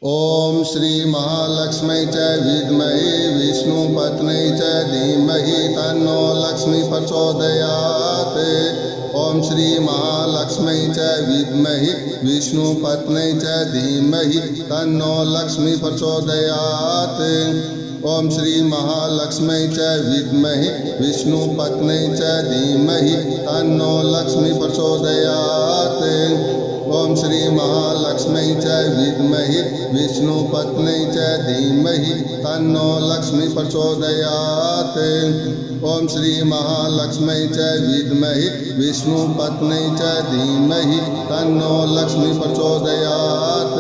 ओम श्री महालक्ष्मी च विद्महे विष्णुपत्नी च धीमहि तन्नो लक्ष्मी प्रचोदयात्। ओम श्री महालक्ष्मी च विद्महे विष्णुपत्नी च धीमहि तन्नो लक्ष्मी प्रचोदयात्। ओम श्री महालक्ष्मी च विद्महे विष्णुपत्नी च धीमहि तन्नो लक्ष्मी प्रचोदयात्। ओम श्री महालक्ष्मी च विद्महे विष्णुपत्नी च धीमहि तन्नो लक्ष्मी प्रचोदयात्। ओम श्री महालक्ष्मी च विद्महे विष्णुपत्नी च धीमहि तन्नो लक्ष्मी प्रचोदयात्।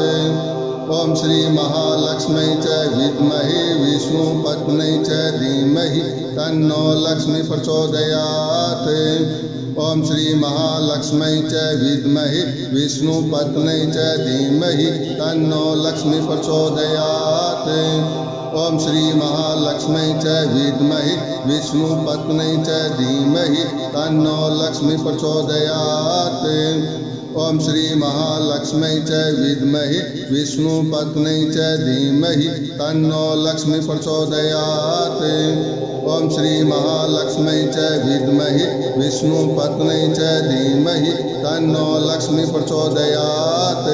ओम श्री महालक्ष्मी च विद्महे विष्णुपत्नी च धीमहि तन्नो लक्ष्मी प्रचोदयात्। ओम श्री महालक्ष्मी च विद्महे विष्णुपत्नी च धीमहि तन्नो लक्ष्मी प्रचोदयात्। ओम श्री महालक्ष्मी च विद्महे विष्णुपत्नी च धीमहि तन्नो लक्ष्मी प्रचोदयात्। ओम श्री महालक्ष्मी च विद्महे विष्णुपत्नी च धीमहि तन्नो लक्ष्मी प्रचोदयात्। ओम श्री महालक्ष्मी च विद्महे विष्णुपत्नी च धीमहि तन्नो लक्ष्मी प्रचोदयात्।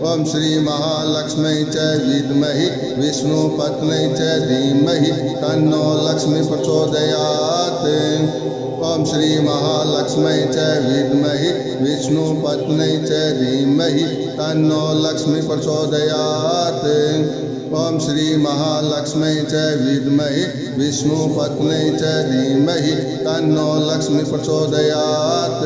ओम श्री महालक्ष्मी च विद्महे विष्णुपत्नी च धीमहि तन्नो लक्ष्मी प्रचोदयात्। ओम श्री महालक्ष्मी च विद्महे विष्णुपत्नी च धीमहि तन्नो लक्ष्मी प्रचोदयात्। ओम श्री महालक्ष्मी च विद्महे विष्णुपत्नी च धीमहि तन्नो लक्ष्मी प्रचोदयात्।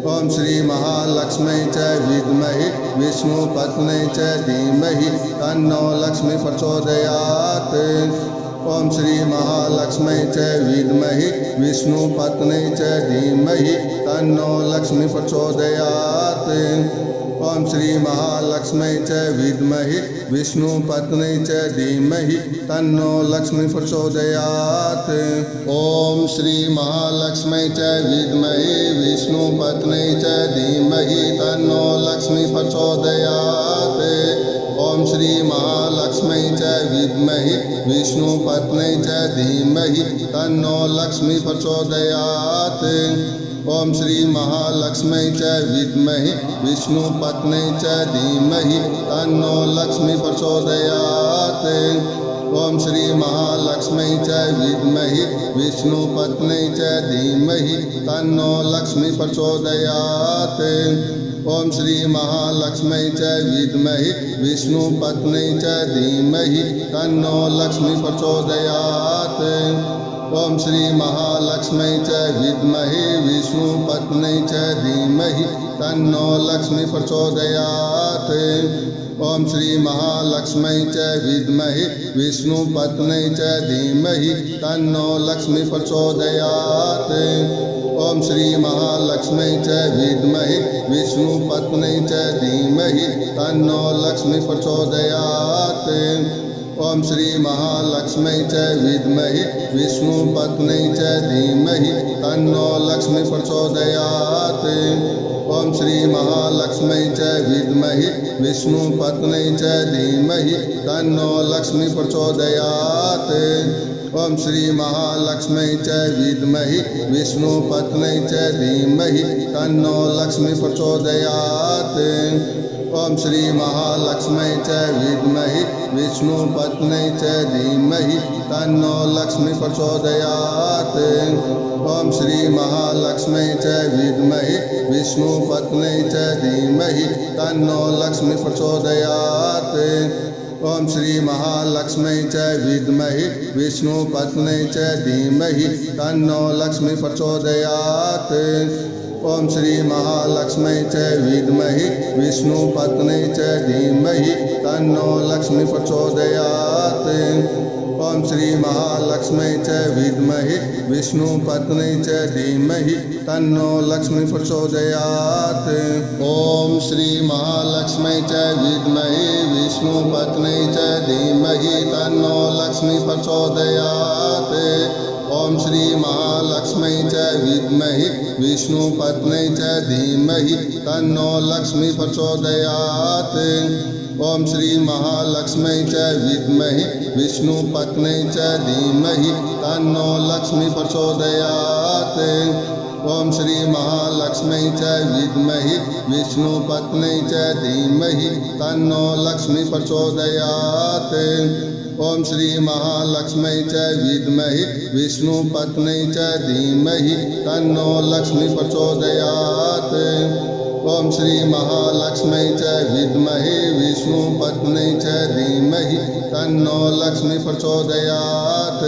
ओम श्री महालक्ष्मी च विद्महे विष्णुपत्नी च धीमहि तन्नो लक्ष्मी प्रचोदयात्। ओम श्री महालक्ष्मी च विद्महे विष्णुपत्नी च धीमहि तन्नो लक्ष्मी प्रचोदयात्। ओम श्री महालक्ष्मी च विद्महे विष्णुपत्नी च धीमहि तन्नो लक्ष्मी प्रचोदयात्। ओम श्री महालक्ष्मी च विद्महे विष्णुपत्नी च धीमहि तन्नो लक्ष्मी प्रचोदयात्। ओम श्री महालक्ष्मी च विद्महे विष्णुपत्नी च धीमहि तन्नो लक्ष्मी प्रचोदयात्। ओम श्री महालक्ष्मी च विद्महे विष्णुपत्नी च धीमहि तन्नो लक्ष्मी प्रचोदयात्। ओम श्री महालक्ष्मी च विद्महे विष्णुपत्नी च धीमहि तन्नो लक्ष्मी प्रचोदयात्। ओम श्री महालक्ष्मी च विद्महे विष्णुपत्नी च धीमहि तन्नो लक्ष्मी प्रचोदयात्। ओम श्री महालक्ष्मी च विद्महे विष्णुपत्नी च धीमहि तन्नो लक्ष्मी प्रचोदयात्। ओम श्री महालक्ष्मी च विद्महे विष्णुपत्नी च धीमहि तन्नो लक्ष्मी प्रचोदयात्। ओम श्री महालक्ष्मी च विद्महे विष्णुपत्नी च धीमहि तन्नो लक्ष्मी प्रचोदयात्। ओम श्री महालक्ष्मी च विद्महे विष्णुपत्नी च धीमहि तन्नो लक्ष्मी प्रचोदयात्। ओम श्री महालक्ष्मी च विद्महे विष्णुपत्नी च धीमहि तन्नो लक्ष्मी प्रचोदयात्। ओम श्री महालक्ष्मी च विद्महे विष्णुपत्नी च धीमहि तन्नो लक्ष्मी प्रचोदयात्। ओम श्री महालक्ष्मी च विद्महे विष्णुपत्नी च धीमहि तन्नो लक्ष्मी प्रचोदयात्। ओम श्री महालक्ष्मी च विद्महे विष्णुपत्नी च धीमहि तन्नो लक्ष्मी प्रचोदयात्। ओम श्री महालक्ष्मी च विद्महे विष्णुपत्नी च धीमहि तन्नो लक्ष्मी प्रचोदयात्। ओम श्री महालक्ष्मी च विद्महे विष्णुपत्नी च धीमहि तन्नो लक्ष्मी प्रचोदयात्। ओम श्री महालक्ष्मी च विद्महे विष्णुपत्नी च धीमहि तन्नो लक्ष्मी प्रचोदयात्। ओम श्री महालक्ष्मी च विद्महे विष्णुपत्नी च धीमहि तन्नो लक्ष्मी प्रचोदयात्। ओम श्री महालक्ष्मी च विद्महे विष्णुपत्नी च धीमहि तन्नो लक्ष्मी प्रचोदयात्। ॐ श्री महालक्ष्मी च विद्महे विष्णुपत्न्यै च धीमहि तन्नो लक्ष्मी प्रचोदयात्। ॐ श्री महालक्ष्मी च विद्महे विष्णुपत्न्यै च धीमहि तन्नो लक्ष्मी प्रचोदयात्। ॐ श्री महालक्ष्मी च विद्महे विष्णुपत्न्यै च धीमहि तन्नो लक्ष्मी प्रचोदयात्। ॐ श्री महालक्ष्मी च विद्महे विष्णुपत्न्यै च धीमहि तन्नो लक्ष्मी प्रचोदयात्।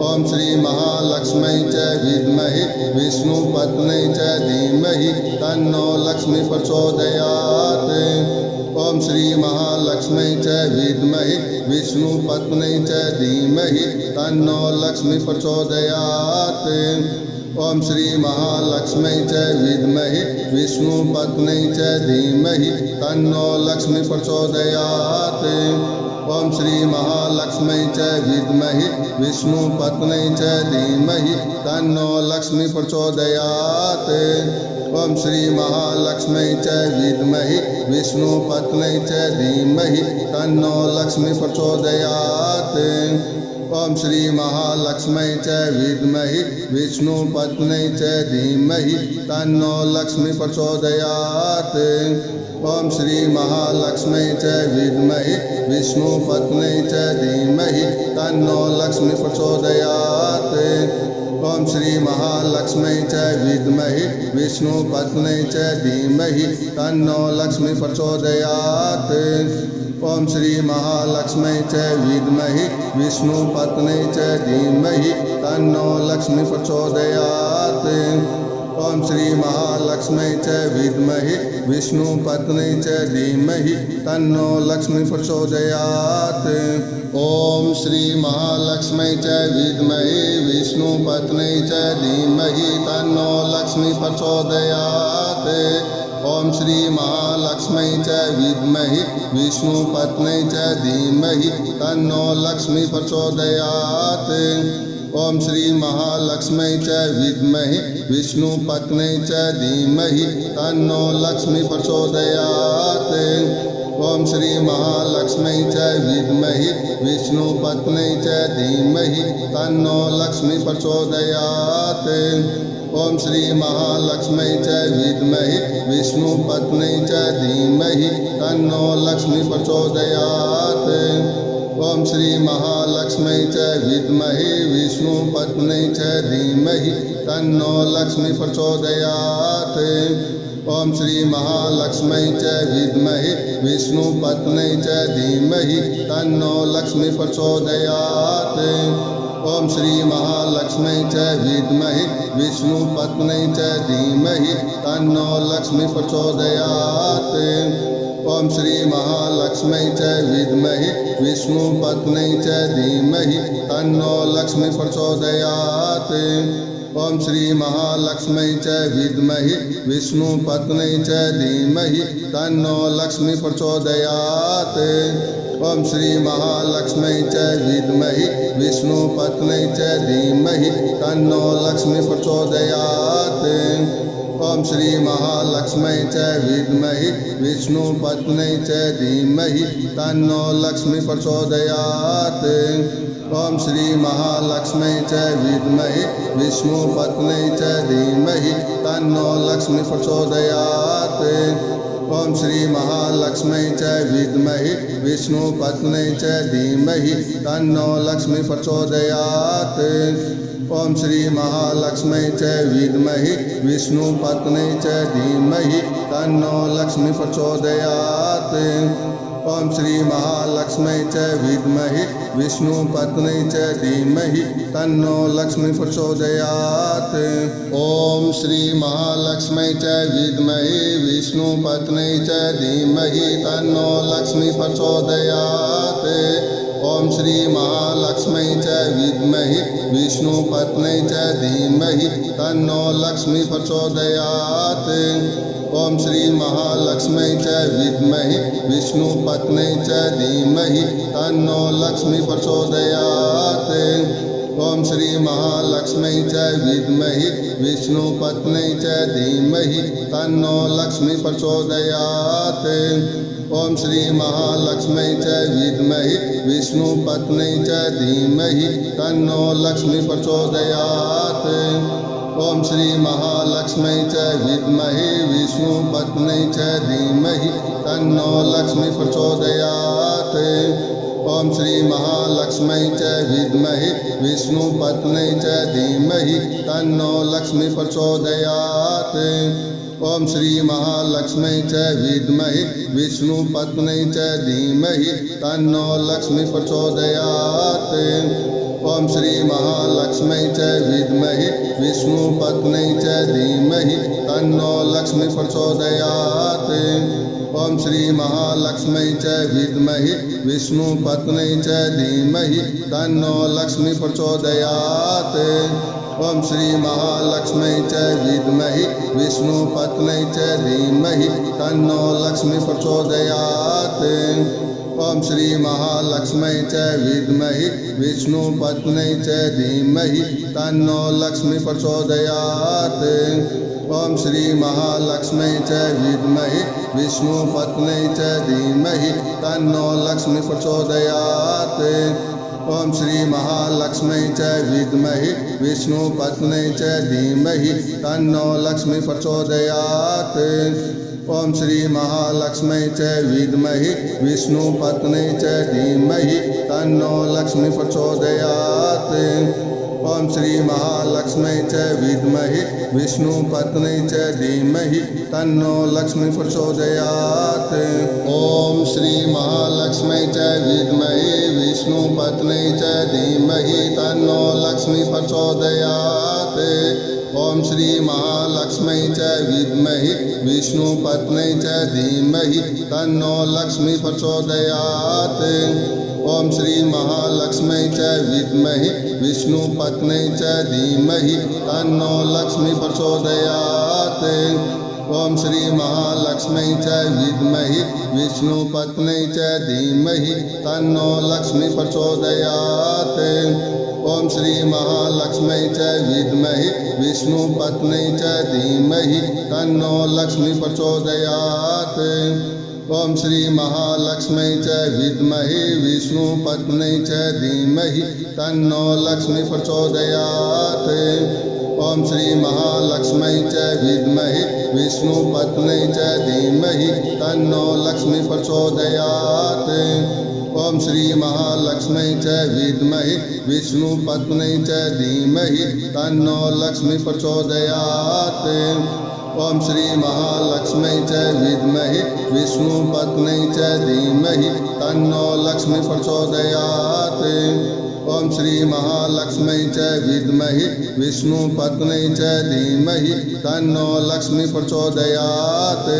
ॐ श्री महालक्ष्मी च विद्महे विष्णुपत्न्यै च धीमहि तन्नो लक्ष्मी प्रचोदयात्। ॐ श्री महालक्ष्मी च विद्महे विष्णुपत्न्यै च धीमहि तन्नो लक्ष्मी प्रचोदयात्। ॐ श्री महालक्ष्मी च विद्महे विष्णुपत्न्यै च धीमहि तन्नो लक्ष्मी प्रचोदयात्। ॐ श्री महालक्ष्मी च विद्महे विष्णुपत्न्यै च धीमहि तन्नो लक्ष्मी प्रचोदयात्। ॐ श्री महालक्ष्मी च विद्महे विष्णुपत्न्यै च धीमहि तन्नो लक्ष्मी प्रचोदयात्। ॐ श्री महालक्ष्मी च विद्महे विष्णुपत्न्यै च धीमहि तन्नो लक्ष्मी प्रचोदयात्। ॐ श्री महालक्ष्मी च विद्महे विष्णुपत्न्यै च धीमहि तन्नो लक्ष्मी प्रचोदयात्। ॐ श्री महालक्ष्मी च विद्महे विष्णुपत्न्यै च धीमहि तन्नो लक्ष्मी प्रचोदयात्। ॐ श्री महालक्ष्मी च विद्महे विष्णुपत्न्यै च धीमहि तन्नो लक्ष्मी प्रचोदयात्। ॐ श्री महालक्ष्मी च विद्महे विष्णुपत्न्यै च धीमहि तन्नो लक्ष्मी प्रचोदयात्। ॐ श्री महालक्ष्मी च विद्महे विष्णुपत्न्यै च धीमहि तन्नो लक्ष्मी प्रचोदयात्। ॐ श्री महालक्ष्मी च विद्महे विष्णुपत्न्यै च धीमहि तन्नो लक्ष्मी प्रचोदयात्। ॐ श्री महालक्ष्मी च विद्महे विष्णुपत्न्यै च धीमहि तन्नो लक्ष्मी प्रचोदयात्। ॐ श्री महालक्ष्मी च विद्महे विष्णुपत्न्यै च धीमहि तन्नो लक्ष्मी प्रचोदयात्। ॐ श्री महालक्ष्मी च विद्महे विष्णुपत्न्यै च धीमहि तन्नो लक्ष्मी प्रचोदयात्। ॐ श्री महालक्ष्मी च विद्महे विष्णुपत्न्यै च धीमहि तन्नो लक्ष्मी प्रचोदयात्। ॐ श्री महालक्ष्मी च विद्महे विष्णुपत्न्यै च धीमहि तन्नो लक्ष्मी प्रचोदयात्। ॐ श्री महालक्ष्मी च विद्महे विष्णुपत्न्यै च धीमहि तन्नो लक्ष्मी प्रचोदयात्। ॐ श्री महालक्ष्मी च विद्महे विष्णुपत्न्यै च धीमहि तन्नो लक्ष्मी प्रचोदयात्। ॐ श्री महालक्ष्मी च विद्महे विष्णुपत्न्यै च धीमहि तन्नो लक्ष्मी प्रचोदयात्। ॐ श्री महालक्ष्मी च विद्महे विष्णुपत्न्यै च धीमहि तन्नो लक्ष्मी प्रचोदयात्। ॐ श्री महालक्ष्मी च विद्महे विष्णुपत्न्यै च धीमहि तन्नो लक्ष्मी प्रचोदयात्। ॐ श्री महालक्ष्मी च विद्महे विष्णुपत्न्यै च धीमहि तन्नो लक्ष्मी प्रचोदयात्। ॐ श्री महालक्ष्मी च विद्महे विष्णुपत्न्यै च धीमहि तन्नो लक्ष्मी प्रचोदयात्। ॐ श्री महालक्ष्मी च विद्महे विष्णुपत्न्यै च धीमहि तन्नो लक्ष्मी प्रचोदयात्। ॐ श्री महालक्ष्मी च विद्महे विष्णुपत्न्यै च धीमहि तन्नो लक्ष्मी प्रचोदयात्। ॐ श्री महालक्ष्मी च विद्महे विष्णुपत्न्यै च धीमहि तन्नो लक्ष्मी प्रचोदयात्। ॐ श्री महालक्ष्मी च विद्महे विष्णुपत्न्यै च धीमहि तन्नो लक्ष्मी प्रचोदयात्। ॐ श्री महालक्ष्मी च विद्महे विष्णुपत्न्यै च धीमहि तन्नो लक्ष्मी प्रचोदयात्। ॐ श्री महालक्ष्मी च विद्महे विष्णुपत्न्यै च धीमहि तन्नो लक्ष्मी प्रचोदयात्। ॐ श्री महालक्ष्मी च विद्महे विष्णुपत्न्यै च धीमहि तन्नो लक्ष्मी प्रचोदयात्। ॐ श्री महालक्ष्मी च विद्महे विष्णुपत्न्यै च धीमहि तन्नो लक्ष्मी प्रचोदयात्। ॐ श्री महालक्ष्मी च विद्महे विष्णुपत्न्यै च धीमहि तन्नो लक्ष्मी प्रचोदयात्। ॐ श्री महालक्ष्मी च विद्महे विष्णुपत्न्यै च धीमहि तन्नो लक्ष्मी प्रचोदयात्। ॐ श्री महालक्ष्मी च विद्महे विष्णुपत्न्यै च धीमहि तन्नो लक्ष्मी प्रचोदयात्। ॐ श्री महालक्ष्मी च विद्महे विष्णुपत्न्यै च धीमहि तन्नो लक्ष्मी प्रचोदयात्। ॐ श्री महालक्ष्मी च विद्महे विष्णुपत्न्यै च धीमहि तन्नो लक्ष्मी प्रचोदयात्। ॐ श्री महालक्ष्मी च विद्महे विष्णुपत्न्यै च धीमहि तन्नो लक्ष्मी प्रचोदयात्। ॐ श्री महालक्ष्मी च विद्महे विष्णुपत्न्यै च धीमहि तन्नो लक्ष्मी प्रचोदयात्। ॐ श्री महालक्ष्मी च विद्महे विष्णुपत्न्यै च धीमहि तन्नो लक्ष्मी प्रचोदयात्। ॐ श्री महालक्ष्मी च विद्महे विष्णुपत्न्यै च धीमहि तन्नो लक्ष्मी प्रचोदयात्। ॐ श्री महालक्ष्मी च विद्महे विष्णुपत्न्यै च धीमहि तन्नो लक्ष्मी प्रचोदयात्। ॐ श्री महालक्ष्मी च विद्महे विष्णुपत्न्यै च धीमहि तन्नो लक्ष्मी प्रचोदयात्। ॐ श्री महालक्ष्मी च विद्महे विष्णुपत्न्यै च धीमहि तन्नो लक्ष्मी प्रचोदयात्। ॐ श्री महालक्ष्मी च विद्महे विष्णुपत्न्यै च धीमहि तन्नो लक्ष्मी प्रचोदयात्। ॐ श्री महालक्ष्मी च विद्महे विष्णुपत्न्यै च धीमहि तन्नो लक्ष्मी प्रचोदयात्। ॐ श्री महालक्ष्मी च विद्महे विष्णुपत्न्यै च धीमहि तन्नो लक्ष्मी प्रचोदयात्। ॐ श्री महालक्ष्मी च विद्महे विष्णुपत्न्यै च धीमहि तन्नो लक्ष्मी प्रचोदयात्। ॐ श्री महालक्ष्मी च विद्महे विष्णुपत्न्यै च धीमहि तन्नो लक्ष्मी प्रचोदयात्। ॐ श्री महालक्ष्मी च विद्महे विष्णुपत्न्यै च धीमहि तन्नो लक्ष्मी प्रचोदयात्। ॐ श्री महालक्ष्मी च विद्महे विष्णुपत्न्यै च धीमहि तन्नो लक्ष्मी प्रचोदयात्। ॐ श्री महालक्ष्मी च विद्महे विष्णुपत्न्यै च धीमहि तन्नो लक्ष्मी प्रचोदयात्।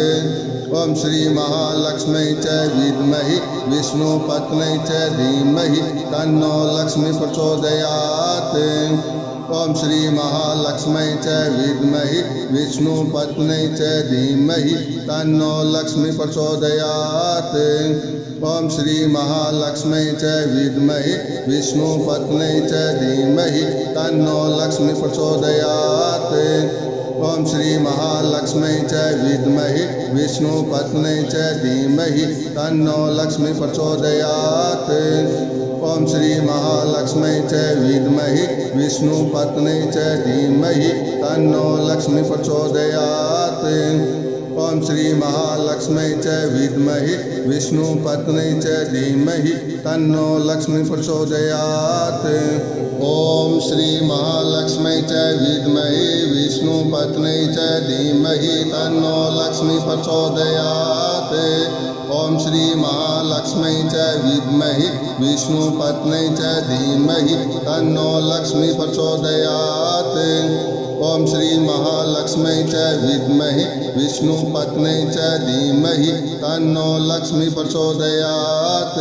ॐ श्री महालक्ष्मी च विद्महे विष्णुपत्न्यै च धीमहि तन्नो लक्ष्मी प्रचोदयात्। ॐ श्री महालक्ष्मी च विद्महे विष्णुपत्न्यै च धीमहि तन्नो लक्ष्मी प्रचोदयात्। ॐ श्री महालक्ष्मी च विद्महे विष्णुपत्न्यै च धीमहि तन्नो लक्ष्मी प्रचोदयात्। ॐ श्री महालक्ष्मी च विद्महे विष्णुपत्न्यै च धीमहि तन्नो लक्ष्मी प्रचोदयात्। ॐ श्री महालक्ष्मी च विद्महे विष्णुपत्न्यै च धीमहि तन्नो लक्ष्मी प्रचोदयात्। ॐ श्री महालक्ष्मी च विद्महे विष्णुपत्न्यै च धीमहि तन्नो लक्ष्मी प्रचोदयात्। ॐ श्री महालक्ष्मी च विद्महे विष्णुपत्न्यै च धीमहि तन्नो लक्ष्मी प्रचोदयात्। ॐ श्री महालक्ष्मी च विद्महे विष्णुपत्न्यै च धीमहि तन्नो लक्ष्मी प्रचोदयात्। ॐ श्री महालक्ष्मी च विद्महे विष्णुपत्न्यै च धीमहि तन्नो लक्ष्मी प्रचोदयात्।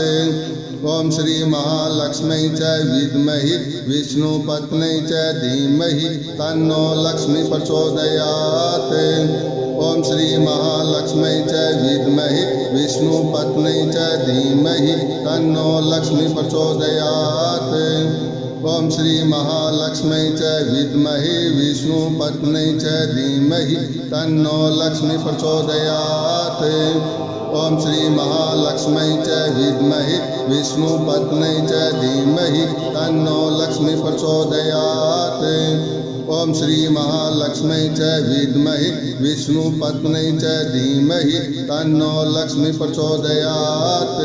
ॐ श्री महालक्ष्मी च विद्महे विष्णुपत्न्यै च धीमहि तन्नो लक्ष्मी प्रचोदयात्। ॐ श्री महालक्ष्मी च विद्महे विष्णुपत्न्यै च धीमहि तन्नो लक्ष्मी प्रचोदयात्। ॐ श्री महालक्ष्मी च विद्महे विष्णुपत्न्यै च धीमहि तन्नो लक्ष्मी प्रचोदयात्। ॐ श्री महालक्ष्मी च विद्महे विष्णुपत्न्यै च धीमहि तन्नो लक्ष्मी प्रचोदयात्। ॐ श्री महालक्ष्मी च विद्महे विष्णुपत्न्यै च धीमहि तन्नो लक्ष्मी प्रचोदयात्।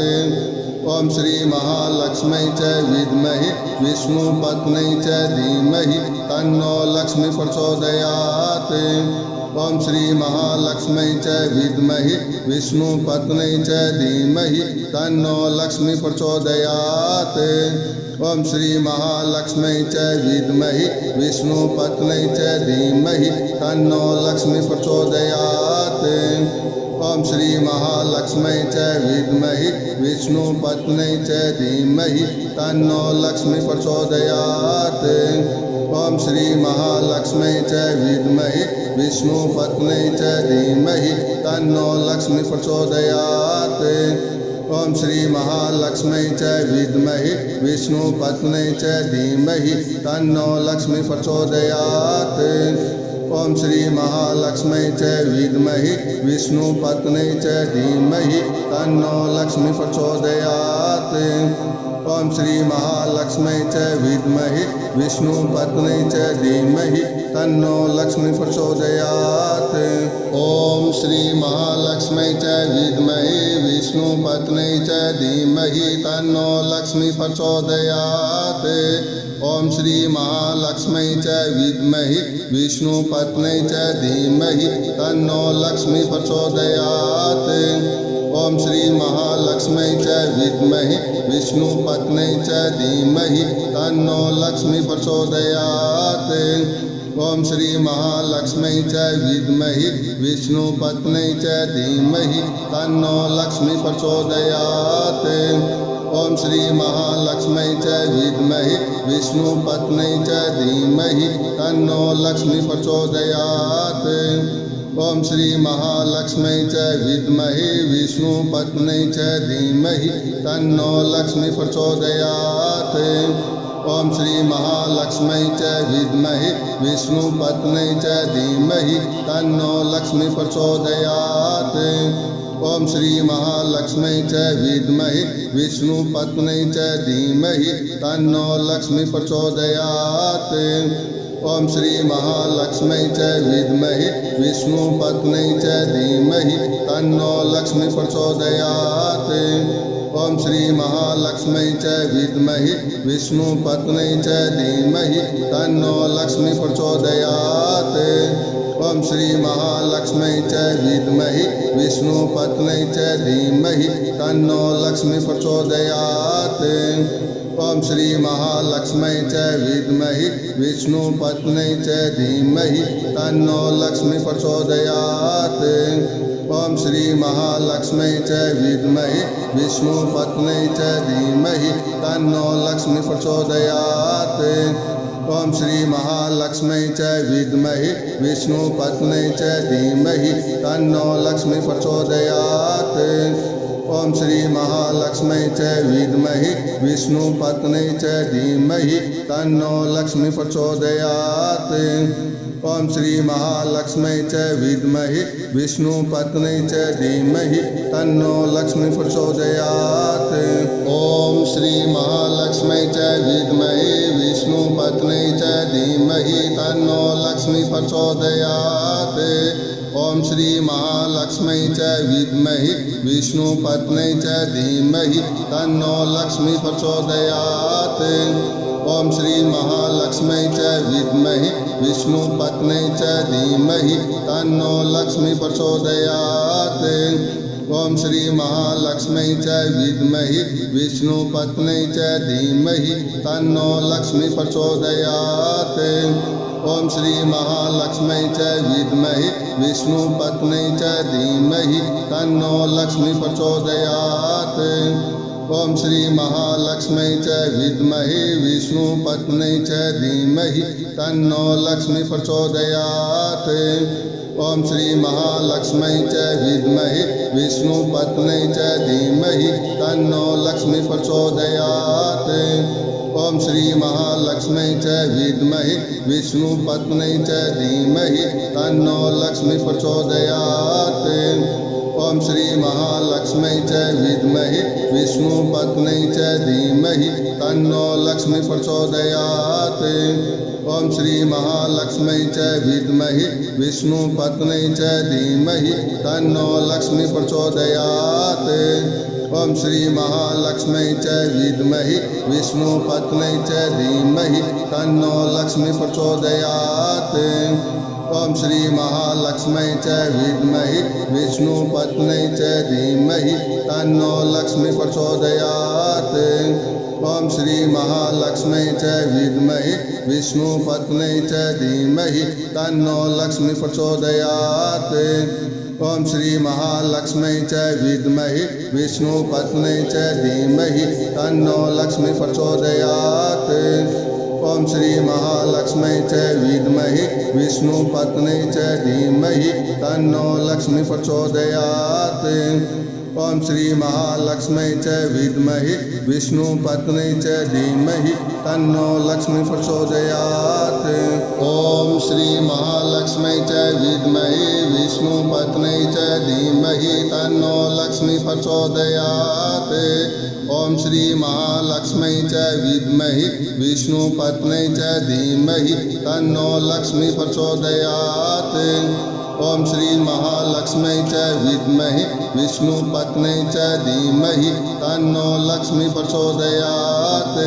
ॐ श्री महालक्ष्मी च विद्महे विष्णुपत्न्यै च धीमहि तन्नो लक्ष्मी प्रचोदयात्। ॐ श्री महालक्ष्मी च विद्महे विष्णुपत्न्यै च धीमहि तन्नो लक्ष्मी प्रचोदयात्। ॐ श्री महालक्ष्मी च विद्महे विष्णुपत्न्यै च धीमहि तन्नो लक्ष्मी प्रचोदयात्। ॐ श्री महालक्ष्मी च विद्महे विष्णुपत्न्यै च धीमहि तन्नो लक्ष्मी प्रचोदयात्। ॐ श्री महालक्ष्मी च विद्महे विष्णुपत्न्यै च धीमहि तन्नो लक्ष्मी प्रचोदयात्। ॐ श्री महालक्ष्मी च विद्महे विष्णुपत्न्यै च धीमहि तन्नो लक्ष्मी प्रचोदयात्। ॐ श्री महालक्ष्मी च विद्महे विष्णुपत्न्यै च धीमहि तन्नो लक्ष्मी प्रचोदयात्। ॐ श्री महालक्ष्मी च विद्महे विष्णुपत्न्यै च धीमहि तन्नो लक्ष्मी प्रचोदयात्। ॐ श्री महालक्ष्मी च विद्महे विष्णुपत्न्यै च धीमहि तन्नो लक्ष्मी प्रचोदयात्। ॐ श्री महालक्ष्मी च विद्महे विष्णुपत्न्यै च धीमहि तन्नो लक्ष्मी प्रचोदयात्। ॐ श्री महालक्ष्मी च विद्महे विष्णुपत्न्यै च धीमहि तन्नो लक्ष्मी प्रचोदयात्। ॐ श्री महालक्ष्मी च विद्महे विष्णुपत्न्यै च धीमहि तन्नो लक्ष्मी प्रचोदयात्। ॐ श्री महालक्ष्मी च विद्महे विष्णुपत्न्यै च धीमहि तन्नो लक्ष्मी प्रचोदयात्। ॐ श्री महालक्ष्मी च विद्महे विष्णुपत्न्यै च धीमहि तन्नो लक्ष्मी प्रचोदयात्। ॐ श्री महालक्ष्मी च विद्महे विष्णुपत्न्यै च धीमहि तन्नो लक्ष्मी प्रचोदयात्। ॐ श्री महालक्ष्मी च विद्महे विष्णुपत्न्यै च धीमहि तन्नो लक्ष्मी प्रचोदयात्। ॐ श्री महालक्ष्मी च विद्महे विष्णुपत्न्यै च धीमहि तन्नो लक्ष्मी प्रचोदयात्। ॐ श्री महालक्ष्मी च विद्महे विष्णुपत्न्यै च धीमहि तन्नो लक्ष्मी प्रचोदयात्। ॐ श्री महालक्ष्मी च विद्महे विष्णुपत्न्यै च धीमहि तन्नो लक्ष्मी प्रचोदयात्। ॐ श्री महालक्ष्मी च विद्महे विष्णुपत्न्यै च धीमहि तन्नो लक्ष्मी प्रचोदयात्। ॐ श्री महालक्ष्मी च विद्महे विष्णुपत्न्यै च धीमहि तन्नो लक्ष्मी प्रचोदयात्। ॐ श्री महालक्ष्मी च विद्महे विष्णुपत्न्यै च धीमहि तन्नो लक्ष्मी प्रचोदयात्। ॐ श्री महालक्ष्मी च विद्महे विष्णुपत्न्यै च धीमहि तन्नो लक्ष्मी प्रचोदयात्। ॐ श्री महालक्ष्मी च विद्महे विष्णुपत्न्यै च धीमहि तन्नो लक्ष्मी प्रचोदयात्। ॐ श्री महालक्ष्मी च विद्महे विष्णुपत्न्यै च धीमहि तन्नो लक्ष्मी प्रचोदयात्। ॐ श्री महालक्ष्मी च विद्महे विष्णुपत्न्यै च धीमहि तन्नो लक्ष्मी प्रचोदयात्। ॐ श्री महालक्ष्मी च विद्महे विष्णुपत्न्यै च धीमहि तन्नो लक्ष्मी प्रचोदयात्। ॐ श्री महालक्ष्मी च विद्महे विष्णुपत्न्यै च धीमहि तन्नो लक्ष्मी प्रचोदयात्। ॐ श्री महालक्ष्मी च विद्महे विष्णुपत्न्यै च धीमहि तन्नो लक्ष्मी प्रचोदयात्। ॐ श्री महालक्ष्मी च विद्महे विष्णुपत्न्यै च धीमहि तन्नो लक्ष्मी प्रचोदयात्। ॐ श्री महालक्ष्मै च विद्महे विष्णुपत्न्यै च धीमहि तन्नो लक्ष्मी प्रचोदयात्। ॐ श्री महालक्ष्मै च विद्महे विष्णुपत्न्यै च धीमहि तन्नो लक्ष्मी प्रचोदयात्। ॐ श्री महालक्ष्मै च विद्महे विष्णुपत्न्यै च धीमहि तन्नो लक्ष्मी प्रचोदयात्। ॐ श्री महालक्ष्मै च विद्महे विष्णुपत्न्यै च धीमहि तन्नो लक्ष्मी प्रचोदयात्। ॐ श्री महालक्ष्मै च विद्महे विष्णुपत्न्यै च धीमहि तन्नो लक्ष्मी प्रचोदयात्। ॐ श्री महालक्ष्मै च विद्महे विष्णुपत्न्यै च धीमहि तन्नो लक्ष्मी प्रचोदयात्। ॐ श्री महालक्ष्मै च विद्महे विष्णुपत्न्यै च धीमहि तन्नो लक्ष्मी प्रचोदयात्। ॐ श्री महालक्ष्मै च विद्महे विष्णुपत्न्यै च धीमहि तन्नो लक्ष्मी प्रचोदयात्। ॐ श्री महालक्ष्मै च विद्महे विष्णुपत्न्यै च धीमहि तन्नो लक्ष्मी प्रचोदयात्। ॐ श्री महालक्ष्मै च विद्महे विष्णुपत्न्यै च धीमहि तन्नो लक्ष्मी प्रचोदयात्। ॐ श्री महालक्ष्मै च विद्महे विष्णुपत्न्यै च धीमहि तन्नो लक्ष्मी प्रचोदयात्। ॐ श्री महालक्ष्मै च विद्महे विष्णुपत्न्यै च धीमहि तन्नो लक्ष्मी प्रचोदयात्। ॐ श्री महालक्ष्मै च विद्महे विष्णुपत्न्यै च धीमहि तन्नो लक्ष्मी प्रचोदयात्।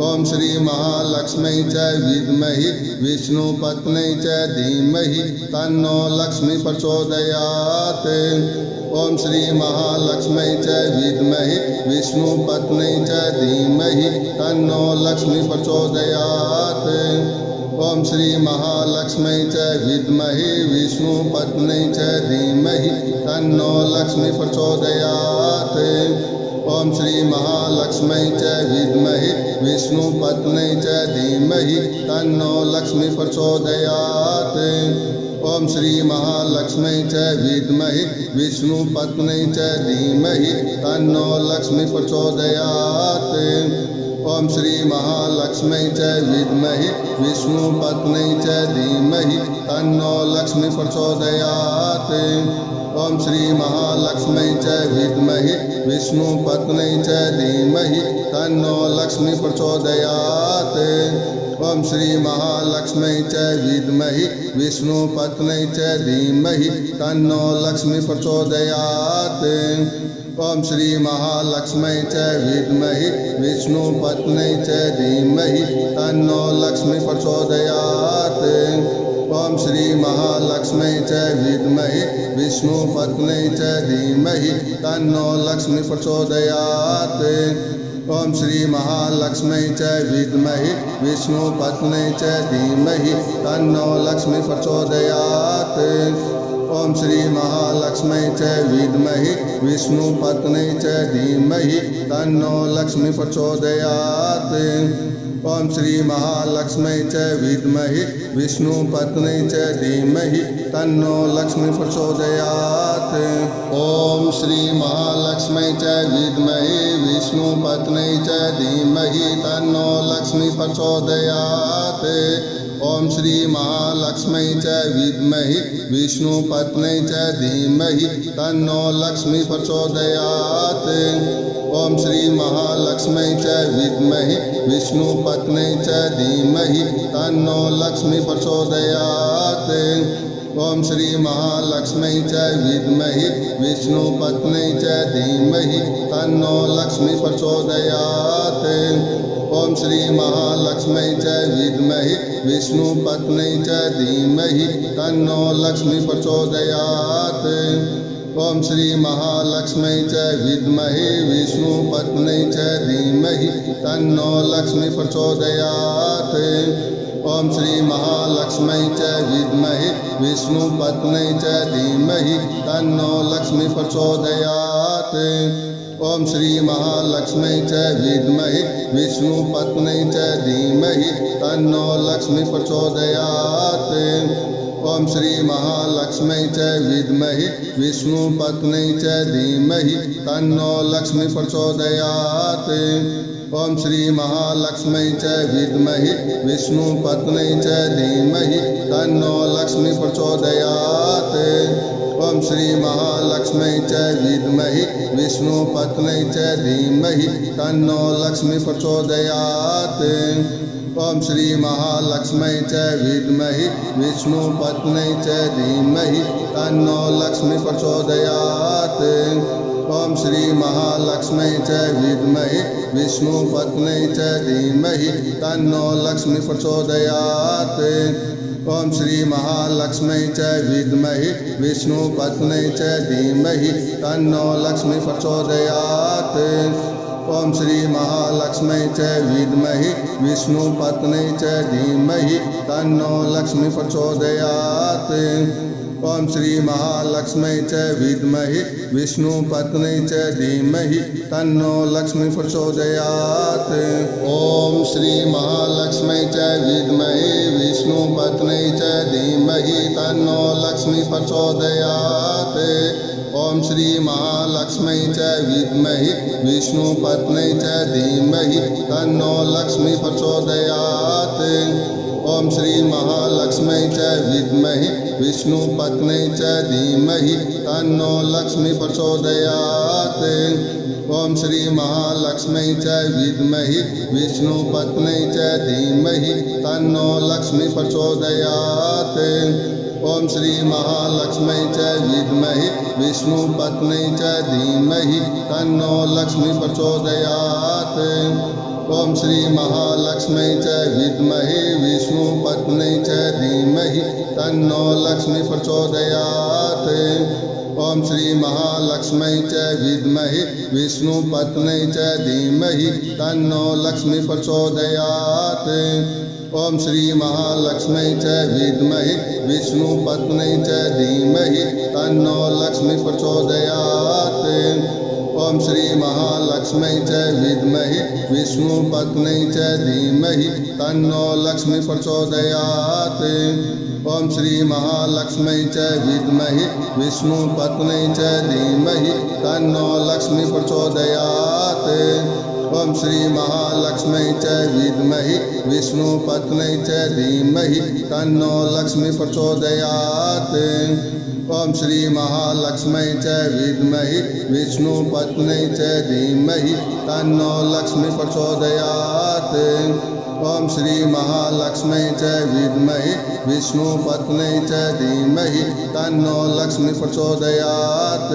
ॐ श्री महालक्ष्मै च विद्महे विष्णुपत्न्यै च धीमहि तन्नो लक्ष्मी प्रचोदयात्। ॐ श्री महालक्ष्मै च विद्महे विष्णुपत्न्यै च धीमहि तन्नो लक्ष्मी प्रचोदयात्। ॐ श्री महालक्ष्मै च विद्महे विष्णुपत्न्यै च धीमहि तन्नो लक्ष्मी प्रचोदयात्। ॐ श्री महालक्ष्मै च विद्महे विष्णुपत्न्यै च धीमहि तन्नो लक्ष्मी प्रचोदयात्। ॐ श्री महालक्ष्मै च विद्महे विष्णुपत्न्यै च धीमहि तन्नो लक्ष्मी प्रचोदयात्। ॐ श्री महालक्ष्मै च विद्महे विष्णुपत्न्यै च धीमहि तन्नो लक्ष्मी प्रचोदयात्। ॐ श्री महालक्ष्मै च विद्महे विष्णुपत्न्यै च धीमहि तन्नो लक्ष्मी प्रचोदयात्। ॐ श्री महालक्ष्मै च विद्महे विष्णुपत्न्यै च धीमहि तन्नो लक्ष्मी प्रचोदयात्। ॐ श्री महालक्ष्मै च विद्महे विष्णुपत्न्यै च धीमहि तन्नो लक्ष्मी प्रचोदयात्। ॐ श्री महालक्ष्मै च विद्महे विष्णुपत्न्यै च धीमहि तन्नो लक्ष्मी प्रचोदयात्। ॐ श्री महालक्ष्मै च विद्महे विष्णुपत्न्यै च धीमहि तन्नो लक्ष्मी प्रचोदयात्। ॐ श्री महालक्ष्मै च विद्महे विष्णुपत्न्यै च धीमहि तन्नो लक्ष्मी प्रचोदयात्। ॐ श्री महालक्ष्मै च विद्महे विष्णुपत्न्यै च धीमहि तन्नो लक्ष्मी प्रचोदयात्। ॐ श्री महालक्ष्मै च विद्महे विष्णुपत्न्यै च धीमहि तन्नो लक्ष्मी प्रचोदयात्। ॐ श्री महालक्ष्मै च विद्महे विष्णुपत्न्यै च धीमहि तन्नो लक्ष्मी प्रचोदयात्। ॐ श्री महालक्ष्मै च विद्महे विष्णुपत्न्यै च धीमहि तन्नो लक्ष्मी प्रचोदयात्। ॐ श्री महालक्ष्मै च विद्महे विष्णुपत्न्यै च धीमहि तन्नो लक्ष्मी प्रचोदयात्। ॐ श्री महालक्ष्मै च विद्महे विष्णुपत्न्यै च धीमहि तन्नो लक्ष्मी प्रचोदयात्। ॐ श्री महालक्ष्मै च विद्महे विष्णुपत्न्यै च धीमहि तन्नो लक्ष्मी प्रचोदयात्। ॐ श्री महालक्ष्मै च विद्महे विष्णुपत्न्यै च धीमहि तन्नो लक्ष्मी प्रचोदयात्। ॐ श्री महालक्ष्मै च विद्महे विष्णुपत्न्यै च धीमहि तन्नो लक्ष्मी प्रचोदयात्। ओम श्री महालक्ष्मी च विद्महे विष्णुपत्नी च धीमहि तन्नो लक्ष्मी प्रचोदयात्। ओम श्री महालक्ष्मी च विद्महे विष्णुपत्नी च धीमहि तन्नो लक्ष्मी प्रचोदयात्। ओम श्री महालक्ष्मी च विद्महे विष्णुपत्नी च धीमहि तन्नो लक्ष्मी प्रचोदयात्। ओम श्री महालक्ष्मी च विद्महे विष्णुपत्नी च धीमहि तन्नो लक्ष्मी प्रचोदयात्। ओम श्री महालक्ष्मी च विद्महे विष्णुपत्नी च धीमहि तन्नो लक्ष्मी प्रचोदयात्। ओम श्री महालक्ष्मी च विद्महे विष्णुपत्नी च धीमहि तन्नो लक्ष्मी प्रचोदयात्। ओम श्री महालक्ष्मी च विद्महे विष्णुपत्नी च धीमहि तन्नो लक्ष्मी प्रचोदयात्। ओम श्री महालक्ष्मी च विद्महे विष्णुपत्नी च धीमहि तन्नो लक्ष्मी प्रचोदयात्। ओम श्री महालक्ष्मी च विद्महे विष्णुपत्नी च धीमहि तन्नो लक्ष्मी प्रचोदयात्। ओम श्री महालक्ष्मी च विद्महे विष्णुपत्नी च धीमहि तन्नो लक्ष्मी प्रचोदयात्। ओम श्री महालक्ष्मी च विद्महे विष्णुपत्नी च धीमहि तन्नो लक्ष्मी प्रचोदयात्। ओम श्री महालक्ष्मी च विद्महे विष्णुपत्नी च धीमहि तन्नो लक्ष्मी प्रचोदयात्। ओम श्री महालक्ष्मी च विद्महे विष्णुपत्नी च धीमहि तन्नो लक्ष्मी प्रचोदयात्। ओम श्री महालक्ष्मी च विद्महे विष्णुपत्नी च धीमहि तन्नो लक्ष्मी प्रचोदयात्। ओम श्री महालक्ष्मी च विद्महे विष्णुपत्नी च धीमहि तन्नो लक्ष्मी प्रचोदयात्। ओम श्री महालक्ष्मी च विद्महे विष्णुपत्नी च धीमहि तन्नो लक्ष्मी प्रचोदयात्। ओम श्री महालक्ष्मी च विद्महे विष्णुपत्नी च धीमहि तन्नो लक्ष्मी प्रचोदयात्। ओम श्री महालक्ष्मी च विद्महे विष्णुपत्नी च धीमहि तन्नो लक्ष्मी प्रचोदयात्। ओम श्री महालक्ष्मी च विद्महे विष्णुपत्नी च धीमहि तन्नो लक्ष्मी प्रचोदयात्। ओम श्री महालक्ष्मी च विद्महे विष्णुपत्नी च धीमहि तन्नो लक्ष्मी प्रचोदयात्। ओम श्री महालक्ष्मी च विद्महे विष्णुपत्नी च धीमहि तन्नो लक्ष्मी प्रचोदयात्।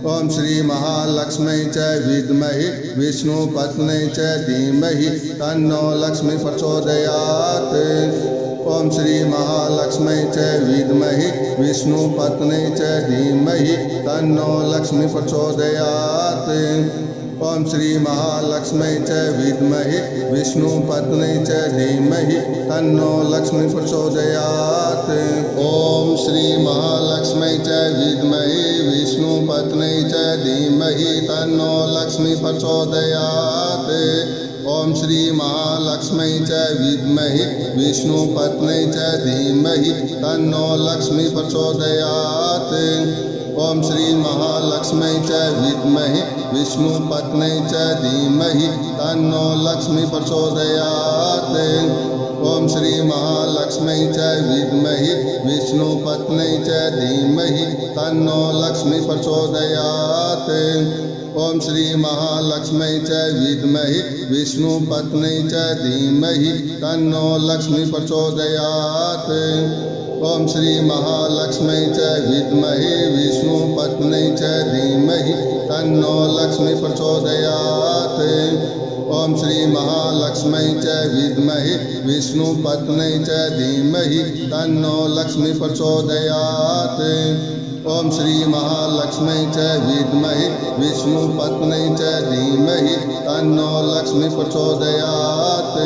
ओम श्री महालक्ष्मी च विद्महे विष्णुपत्नी च धीमहि तन्नो लक्ष्मी प्रचोदयात्। ओम श्री महालक्ष्मी च विद्महे विष्णुपत्नी च धीमहि तन्नो लक्ष्मी प्रचोदयात्। ओम श्री महालक्ष्मी च विद्महे विष्णुपत्नी च धीमहि तन्नो लक्ष्मी प्रचोदयात्। ओम श्री महालक्ष्मी च विद्महे विष्णुपत्नी च धीमहि तन्नो लक्ष्मी प्रचोदयात्। ओम श्री महालक्ष्मी च विद्महे विष्णुपत्नी च धीमहि तन्नो लक्ष्मी प्रचोदयात्। ओम श्री महालक्ष्मी च विद्महे विष्णुपत्नी च धीमहि तन्नो लक्ष्मी प्रचोदयात्। ओम श्री महालक्ष्मी च विद्महे विष्णुपत्नी च धीमहि तन्नो लक्ष्मी प्रचोदयात्। ओम श्री महालक्ष्मी च विद्महे विष्णुपत्नी च धीमहि तन्नो लक्ष्मी प्रचोदयात्। ओम श्री महालक्ष्मी च विद्महे विष्णुपत्नी च धीमहि तन्नो लक्ष्मी प्रचोदयात्। ओम श्री महालक्ष्मी च विद्महे विष्णुपत्नी च धीमहि तन्नो लक्ष्मी प्रचोदयात्। ओम श्री महालक्ष्मी च विद्महे विष्णुपत्नी च धीमहि तन्नो लक्ष्मी प्रचोदयात्।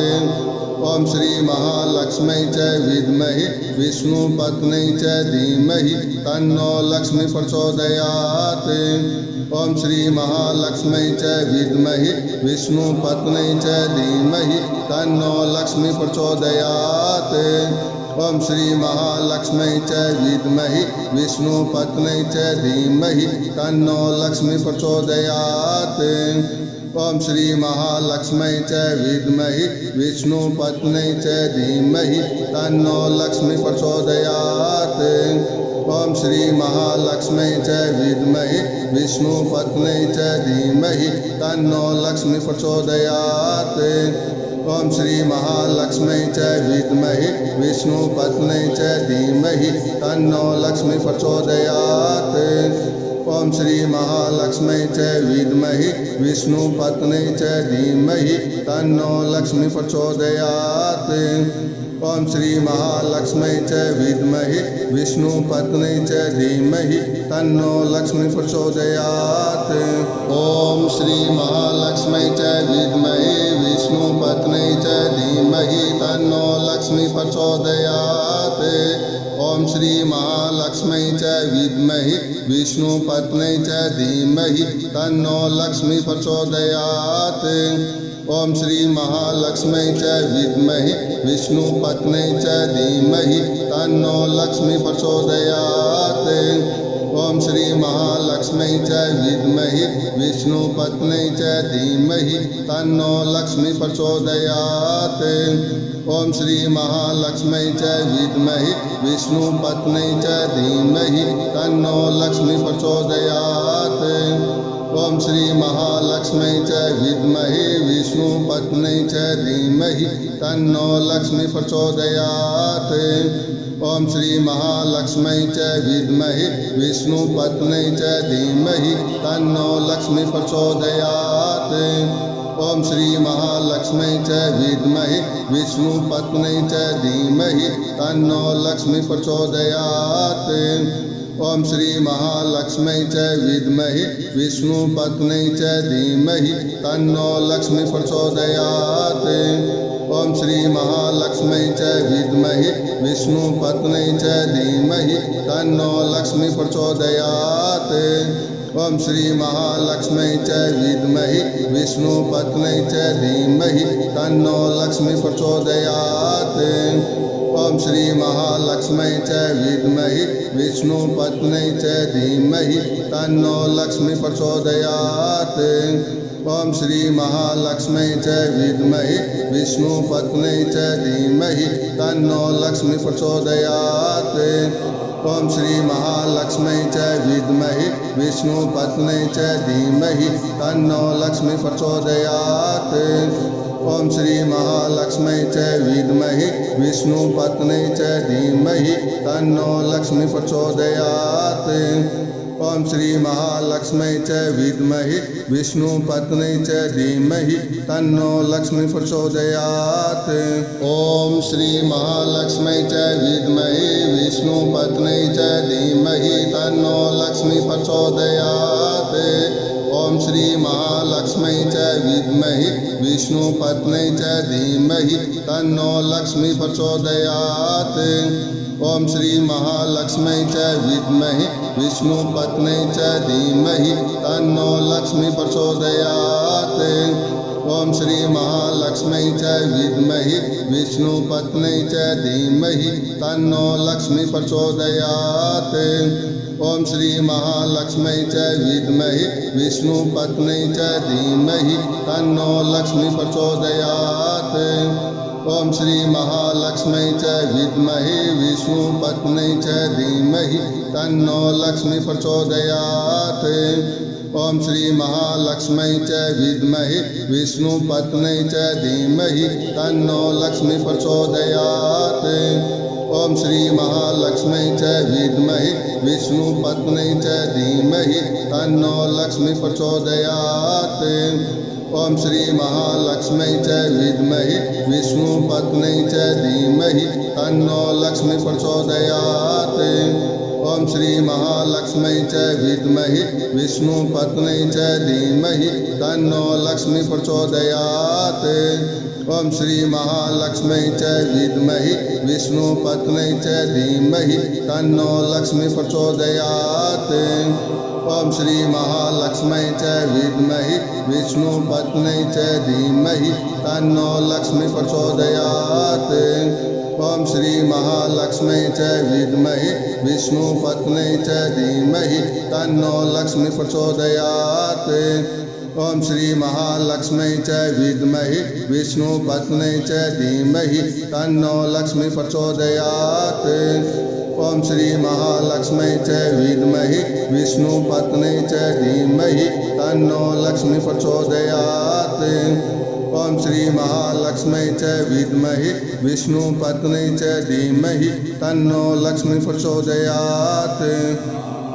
ओम श्री महालक्ष्मी च विद्महे विष्णुपत्नी च धीमहि तन्नो लक्ष्मी प्रचोदयात्। ओम श्री महालक्ष्मी च विद्महे विष्णुपत्नी च धीमहि तन्नो लक्ष्मी प्रचोदयात्। ॐ श्री महालक्ष्मी च विद्महि विष्णुपत्न्यै च धीमहि तन्नो लक्ष्मी प्रचोदयात्। ॐ श्री महालक्ष्मी च विद्महि विष्णुपत्न्यै च धीमहि तन्नो लक्ष्मी प्रचोदयात्। ॐ श्री महालक्ष्मी च विद्महि विष्णुपत्न्यै च धीमहि तन्नो लक्ष्मी प्रचोदयात्। ॐ श्री महालक्ष्मी च विद्महि विष्णुपत्न्यै च धीमहि तन्नो लक्ष्मी प्रचोदयात्। ॐ श्री महालक्ष्मी च विद्महि विष्णुपत्न्यै च धीमहि तन्नो लक्ष्मी प्रचोदयात्। ॐ श्री महालक्ष्मी च विद्महि विष्णुपत्न्यै च धीमहि तन्नो लक्ष्मी प्रचोदयात्। ॐ श्री महालक्ष्मी च विद्महि विष्णुपत्न्यै च धीमहि तन्नो लक्ष्मी प्रचोदयात्। ॐ श्री महालक्ष्मी च विद्महि विष्णुपत्न्यै च धीमहि तन्नो लक्ष्मी प्रचोदयात्। ॐ श्री महालक्ष्मी च विद्महि विष्णुपत्न्यै च धीमहि तन्नो लक्ष्मी प्रचोदयात्। ॐ श्री महालक्ष्मी च विद्महि विष्णुपत्न्यै च धीमहि तन्नो लक्ष्मी प्रचोदयात्। ॐ श्री महालक्ष्मी च विद्महि विष्णुपत्न्यै च धीमहि तन्नो लक्ष्मी प्रचोदयात्। ॐ श्री महालक्ष्मी च विद्महि विष्णुपत्न्यै च धीमहि तन्नो लक्ष्मी प्रचोदयात्। ॐ श्री महालक्ष्मी च विद्महि विष्णुपत्न्यै च धीमहि तन्नो लक्ष्मी प्रचोदयात्। ॐ श्री महालक्ष्मी च विद्महि विष्णुपत्न्यै च धीमहि तन्नो लक्ष्मी प्रचोदयात्। ॐ श्री महालक्ष्मी च विद्महि विष्णुपत्न्यै च धीमहि तन्नो लक्ष्मी प्रचोदयात्। ॐ श्री महालक्ष्मी च विद्महि विष्णुपत्न्यै च धीमहि तन्नो लक्ष्मी प्रचोदयात्। ॐ श्री महालक्ष्मी च विद्महि विष्णुपत्न्यै च धीमहि तन्नो लक्ष्मी प्रचोदयात्। ॐ श्री महालक्ष्मी च विद्महि विष्णुपत्न्यै च धीमहि तन्नो लक्ष्मी प्रचोदयात्। ॐ श्री महालक्ष्मी च विद्महि विष्णुपत्न्यै च धीमहि तन्नो लक्ष्मी प्रचोदयात्। ॐ श्री महालक्ष्मी च विद्महि विष्णुपत्न्यै च धीमहि तन्नो लक्ष्मी प्रचोदयात्। ॐ श्री महालक्ष्मी च विद्महि विष्णुपत्न्यै च धीमहि तन्नो लक्ष्मी प्रचोदयात्। ॐ श्री महालक्ष्मी च विद्महि विष्णुपत्न्यै च धीमहि तन्नो लक्ष्मी प्रचोदयात्। ॐ श्री महालक्ष्मी च विद्महि विष्णुपत्न्यै च धीमहि तन्नो लक्ष्मी प्रचोदयात्। ॐ श्री महालक्ष्मी च विद्महि विष्णुपत्न्यै च धीमहि तन्नो लक्ष्मी प्रचोदयात्। ॐ श्री महालक्ष्मी च विद्महि विष्णुपत्न्यै च धीमहि तन्नो लक्ष्मी प्रचोदयात्। ॐ श्री महालक्ष्मी च विद्महि विष्णुपत्न्यै च धीमहि तन्नो लक्ष्मी प्रचोदयात्। ॐ श्री महालक्ष्मी च विद्महि विष्णुपत्न्यै च धीमहि तन्नो लक्ष्मी प्रचोदयात्। ॐ श्री महालक्ष्मी च विद्महि विष्णुपत्न्यै च धीमहि तन्नो लक्ष्मी प्रचोदयात्। ॐ श्री महालक्ष्मी च विद्महि विष्णुपत्न्यै च धीमहि तन्नो लक्ष्मी प्रचोदयात्। ॐ श्री महालक्ष्मी च विद्महि विष्णुपत्न्यै च धीमहि तन्नो लक्ष्मी प्रचोदयात्। ॐ श्री महालक्ष्मी च विद्महि विष्णुपत्न्यै च धीमहि तन्नो लक्ष्मी प्रचोदयात्। ॐ श्री महालक्ष्मी च विद्महि विष्णुपत्न्यै च धीमहि तन्नो लक्ष्मी प्रचोदयात्। ॐ श्री महालक्ष्मी च विद्महि विष्णुपत्न्यै च धीमहि तन्नो लक्ष्मी प्रचोदयात्। ॐ श्री महालक्ष्मी च विद्महि विष्णुपत्न्यै च धीमहि तन्नो लक्ष्मी प्रचोदयात्। ॐ श्री महालक्ष्मी च विद्महे विष्णुपत्न्यै च धीमहि तन्नो लक्ष्मी प्रचोदयात्। ॐ श्री महालक्ष्मी च विद्महे विष्णुपत्न्यै च धीमहि तन्नो लक्ष्मी प्रचोदयात्। ॐ श्री महालक्ष्मी च विद्महे विष्णुपत्न्यै च धीमहि तन्नो लक्ष्मी प्रचोदयात्। ॐ श्री महालक्ष्मी च विद्महे विष्णुपत्न्यै च धीमहि तन्नो लक्ष्मी प्रचोदयात्।